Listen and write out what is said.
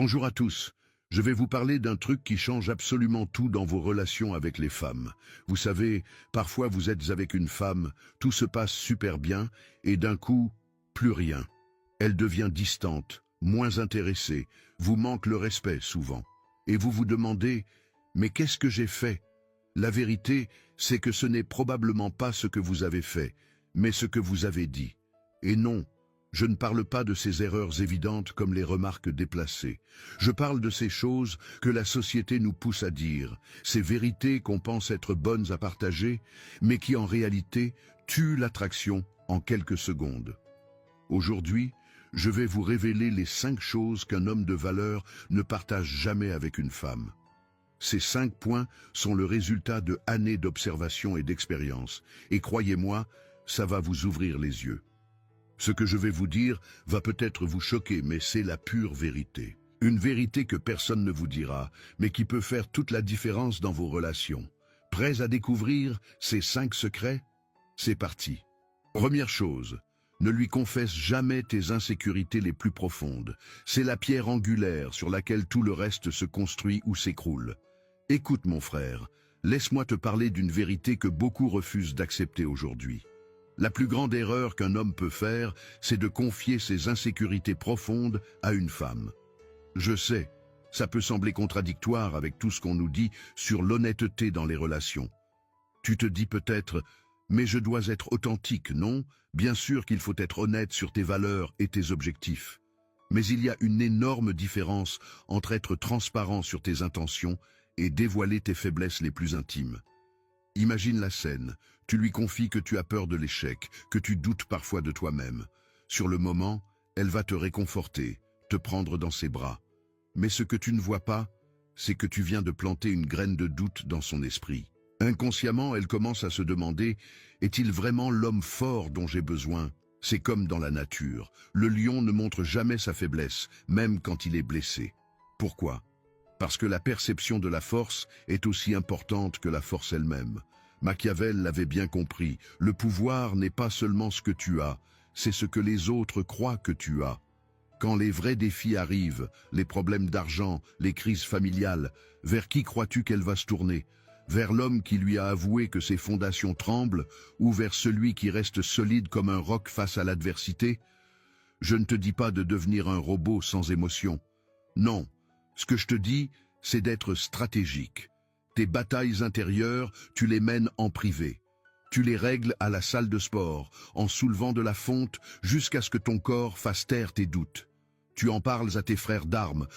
Bonjour à tous. Je vais vous parler d'un truc qui change absolument tout dans vos relations avec les femmes. Vous savez, parfois vous êtes avec une femme, tout se passe super bien, et d'un coup, plus rien. Elle devient distante, moins intéressée, vous manque le respect souvent. Et vous vous demandez, mais qu'est-ce que j'ai fait? La vérité, c'est que ce n'est probablement pas ce que vous avez fait, mais ce que vous avez dit. Et non, je ne parle pas de ces erreurs évidentes comme les remarques déplacées. Je parle de ces choses que la société nous pousse à dire, ces vérités qu'on pense être bonnes à partager, mais qui en réalité tuent l'attraction en quelques secondes. Aujourd'hui, je vais vous révéler les 5 choses qu'un homme de valeur ne partage jamais avec une femme. Ces 5 points sont le résultat de années d'observation et d'expérience, et croyez-moi, ça va vous ouvrir les yeux. Ce que je vais vous dire va peut-être vous choquer, mais c'est la pure vérité. Une vérité que personne ne vous dira, mais qui peut faire toute la différence dans vos relations. Prêts à découvrir ces 5 secrets? C'est parti. Première chose, ne lui confesse jamais tes insécurités les plus profondes. C'est la pierre angulaire sur laquelle tout le reste se construit ou s'écroule. Écoute mon frère, laisse-moi te parler d'une vérité que beaucoup refusent d'accepter aujourd'hui. La plus grande erreur qu'un homme peut faire, c'est de confier ses insécurités profondes à une femme. Je sais, ça peut sembler contradictoire avec tout ce qu'on nous dit sur l'honnêteté dans les relations. Tu te dis peut-être, mais je dois être authentique, non? Bien sûr qu'il faut être honnête sur tes valeurs et tes objectifs. Mais il y a une énorme différence entre être transparent sur tes intentions et dévoiler tes faiblesses les plus intimes. Imagine la scène, tu lui confies que tu as peur de l'échec, que tu doutes parfois de toi-même. Sur le moment, elle va te réconforter, te prendre dans ses bras. Mais ce que tu ne vois pas, c'est que tu viens de planter une graine de doute dans son esprit. Inconsciemment, elle commence à se demander, est-il vraiment l'homme fort dont j'ai besoin? C'est comme dans la nature, le lion ne montre jamais sa faiblesse, même quand il est blessé. Pourquoi? Parce que la perception de la force est aussi importante que la force elle-même. Machiavel l'avait bien compris, le pouvoir n'est pas seulement ce que tu as, c'est ce que les autres croient que tu as. Quand les vrais défis arrivent, les problèmes d'argent, les crises familiales, vers qui crois-tu qu'elle va se tourner? Vers l'homme qui lui a avoué que ses fondations tremblent, ou vers celui qui reste solide comme un roc face à l'adversité? Je ne te dis pas de devenir un robot sans émotion. Non. Ce que je te dis, c'est d'être stratégique. Tes batailles intérieures, tu les mènes en privé. Tu les règles à la salle de sport, en soulevant de la fonte jusqu'à ce que ton corps fasse taire tes doutes. Tu en parles à tes frères d'armes,